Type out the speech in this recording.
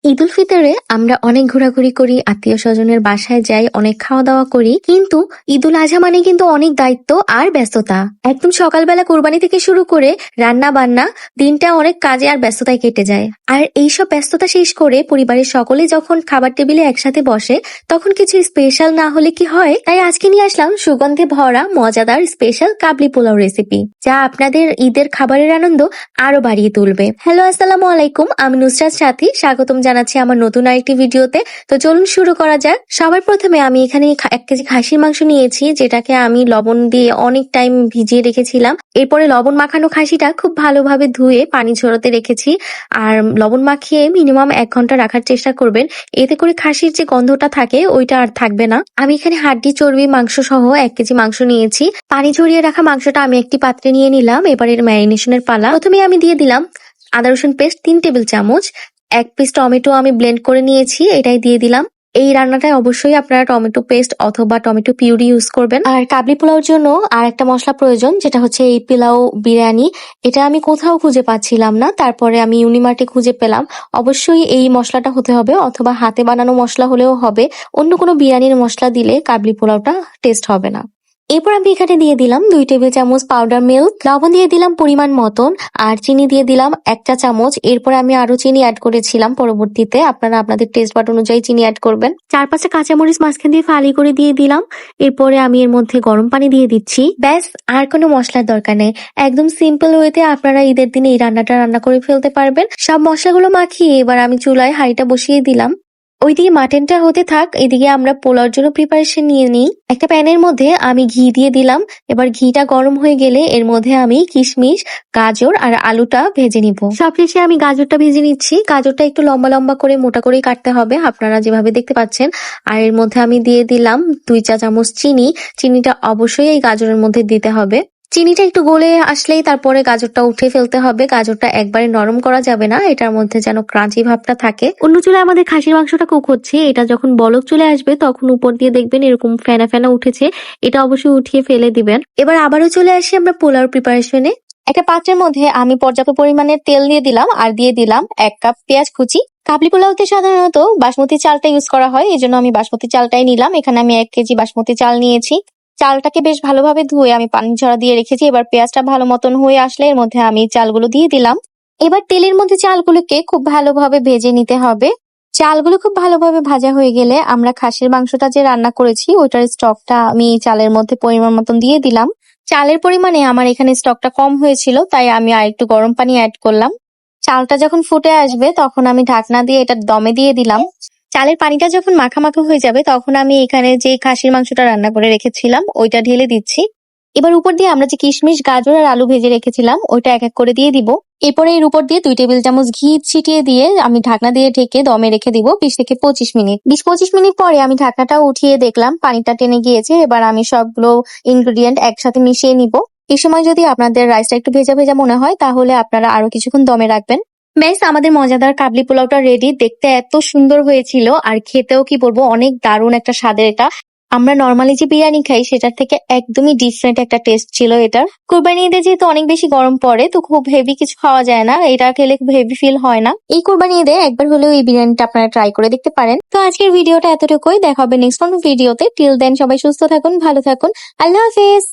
ঈদ উল ফিতরে আমরা অনেক ঘোরাঘুরি করি, আত্মীয় স্বজনের বাসায় যাই, অনেক খাওয়া দাওয়া করি। কিন্তু ঈদ উল আজহা মানে কিন্তু অনেক দায়িত্ব আর ব্যস্ততা। একদম সকালবেলা কোরবানি থেকে শুরু করে রান্না বান্না, দিনটা অনেক কাজে আর ব্যস্ততায় কেটে যায়। আর এইসব ব্যস্ততা শেষ করে পরিবারের সকলে যখন খাবার টেবিলে একসাথে বসে, তখন কিছু স্পেশাল না হলে কি হয়? তাই আজকে নিয়ে আসলাম সুগন্ধে ভরা মজাদার স্পেশাল কাবলি পোলাও রেসিপি, যা আপনাদের ঈদের খাবারের আনন্দ আরো বাড়িয়ে তুলবে। হ্যালো, আসসালামু আলাইকুম, আমি নুসরাত সাথী, স্বাগতম জানাচ্ছি আমার নতুন আরেকটি ভিডিওতে। তো চলুন শুরু করা যাক। সবার প্রথমে আমি এখানে 1 কেজি খাসির মাংস নিয়েছি, যেটাকে আমি লবণ দিয়ে অনেক টাইম ভিজিয়ে রেখেছিলাম। এরপরে লবণ মাখানো খাসিটা খুব ভালোভাবে ধুয়ে পানি ঝরাতে রেখেছি। আর লবণ মাখিয়ে মিনিমাম 1 ঘন্টা রাখার চেষ্টা করবেন, এতে করে খাসির যে গন্ধটা থাকে ওইটা আর থাকবে না। আমি এখানে হাড্ডি, চর্বি, মাংস সহ 1 কেজি মাংস নিয়েছি। পানি ঝরিয়ে রাখা মাংসটা আমি একটি পাত্রে নিয়ে নিলাম। এবার এর ম্যারিনেশনের পালা। প্রথমে আমি দিয়ে দিলাম আদা রসুন পেস্ট 3 টেবিল চামচ। 1 পিস টমেটো আমি ব্লেন্ড করে নিয়েছি, এটাই দিয়ে দিলাম। এই রান্নাটায় অবশ্যই আপনারা টমেটো পেস্ট অথবা টমেটো পিউরি ইউজ করবেন। আর কাবলি পোলাওর জন্য আর একটা মশলা প্রয়োজন, যেটা হচ্ছে এই পোলাও বিরিয়ানি। এটা আমি কোথাও খুঁজে পাচ্ছিলাম না, তারপরে আমি ইউনিমার্টে খুঁজে পেলাম। অবশ্যই এই মশলাটা হতে হবে, অথবা হাতে বানানো মশলা হলেও হবে। অন্য কোনো বিরিয়ানির মশলা দিলে কাবলি পোলাওটা টেস্ট হবে না। এরপর আমি এখানে দিয়ে দিলাম 2 টেবিল চামচ পাউডার মিল্ক, লবণ দিয়ে দিলাম পরিমাণ মতন, আর চিনি দিয়ে দিলাম 1 চা চামচ। এরপর আমি আরো চিনি অ্যাড করেছিলাম পরবর্তীতে, আপনারা আপনাদের টেস্ট বাট অনুযায়ী চিনি অ্যাড করবেন। 4-5টা কাঁচামরিচ মাঝখান দিয়ে ফালি করে দিয়ে দিলাম। এরপরে আমি এর মধ্যে গরম পানি দিয়ে দিচ্ছি। ব্যাস, আর কোনো মশলার দরকার নেই। একদম সিম্পল ওয়েতে আপনারা ঈদের দিনে এই রান্নাটা রান্না করে ফেলতে পারবেন। সব মশলাগুলো মাখিয়ে এবার আমি চুলায় হাঁড়িটা বসিয়ে দিলাম। ওইদিকে মাটনটা হতে থাক, এদিকে আমরা পোলাওর জন্য প্রিপারেশন নিয়ে নিই। একটা প্যানের মধ্যে আমি ঘি দিয়ে দিলাম। এবার ঘিটা গরম হয়ে গেলে এর মধ্যে আমি কিশমিশ, গাজর আর আলুটা ভেজে নিব। সবশেষে আমি গাজরটা ভেজে নিচ্ছি। গাজরটা একটু লম্বা লম্বা করে মোটা করেই কাটতে হবে, আপনারা যেভাবে দেখতে পাচ্ছেন। আর এর মধ্যে আমি দিয়ে দিলাম 2 চা চামচ চিনি। চিনিটা অবশ্যই এই গাজরের মধ্যে দিতে হবে। চিনিটা একটু গলে আসলেই তারপরে গাজরটা উঠে ফেলতে হবে। গাজরটা একবারে নরম করা যাবে না, এটার মধ্যে যেন ক্রাঞ্চি ভাবটা থাকে। অন্য চুলায় আমাদের খাসির মাংসটা কুক হচ্ছে, এটা যখন বলক চলে আসবে তখন উপর দিয়ে দেখবেন এরকম ফেনা ফেনা উঠেছে, এটা অবশ্যই উঠিয়ে ফেলে দিবেন। এবার আবারও চলে আসি আমরা পোলাও প্রিপারেশনে। একটা পাত্রের মধ্যে আমি পর্যাপ্ত পরিমাণের তেল দিয়ে দিলাম, আর দিয়ে দিলাম 1 কাপ পেঁয়াজ কুচি। কাবলি পোলাওতে সাধারণত বাসমতি চালটা ইউজ করা হয়, এই জন্য আমি বাসমতি চালটাই নিলাম। এখানে আমি 1 কেজি বাসমতি চাল নিয়েছি। চালটাকে বেশ ভালোভাবে ধুয়ে আমি পানি ঝরা দিয়ে রেখেছি। এবার পেঁয়াজটা ভালো মতন হয়ে আসলে এর মধ্যে আমি চালগুলো দিয়ে দিলাম। এবার তেলের মধ্যে চালগুলোকে খুব ভালোভাবে ভেজে নিতে হবে। চালগুলো খুব ভালোভাবে ভাজা হয়ে গেলে আমরা খাসির মাংসটা যে রান্না করেছি ওইটার স্টকটা আমি চালের মধ্যে পরিমাণ মতন দিয়ে দিলাম। চালের পরিমাণে আমার এখানে স্টকটা কম হয়েছিল, তাই আমি আর একটু গরম পানি অ্যাড করলাম। চালটা যখন ফুটে আসবে তখন আমি ঢাকনা দিয়ে এটা দমে দিয়ে দিলাম। চালের পানিটা যখন মাখা মাখা হয়ে যাবে তখন আমি এখানে যে খাসির মাংসটা রান্না করে রেখেছিলাম ওইটা ঢেলে দিচ্ছি। এবার উপর দিয়ে আমরা যে কিশমিশ, গাজর আর আলু ভেজে রেখেছিলাম ওইটা 1 এক করে দিয়ে দিব। এরপরে এর উপর দিয়ে 2 টেবিল চামচ ঘি ছিটিয়ে দিয়ে আমি ঢাকনা দিয়ে ঢেকে দমে রেখে দিব 20 থেকে 25 মিনিট। 20-25 মিনিট পরে আমি ঢাকনাটা উঠিয়ে দেখলাম পানিটা টেনে গিয়েছে। এবার আমি সবগুলো ইনগ্রেডিয়েন্ট একসাথে মিশিয়ে নিব। এই সময় যদি আপনাদের রাইসটা একটু ভেজা ভেজা মনে হয় তাহলে আপনারা আরো কিছুক্ষণ দমে রাখবেন। বেশ, আমাদের মজাদার কাবলি পোলাওটা রেডি। দেখতে এত সুন্দর হয়েছিল, আর খেতেও কি বলবো, অনেক দারুণ একটা স্বাদের। এটা আমরা নর্মালি যে বিরিয়ানি খাই সেটার থেকে একদমই ডিফারেন্ট একটা টেস্ট ছিল এটার। কোরবানি ঈদে যেহেতু অনেক বেশি গরম পড়ে, তো খুব হেভি কিছু খাওয়া যায় না, এটা খেলে খুব হেভি ফিল হয় না। এই কোরবানি ঈদে একবার হলেও এই বিরিয়ানিটা আপনারা ট্রাই করে দেখতে পারেন। তো আজকের ভিডিওটা এতটুকুই, দেখা হবে নেক্সট কোনো ভিডিওতে। টিল দেন সবাই সুস্থ থাকুন, ভালো থাকুন, আল্লাহ হাফেজ।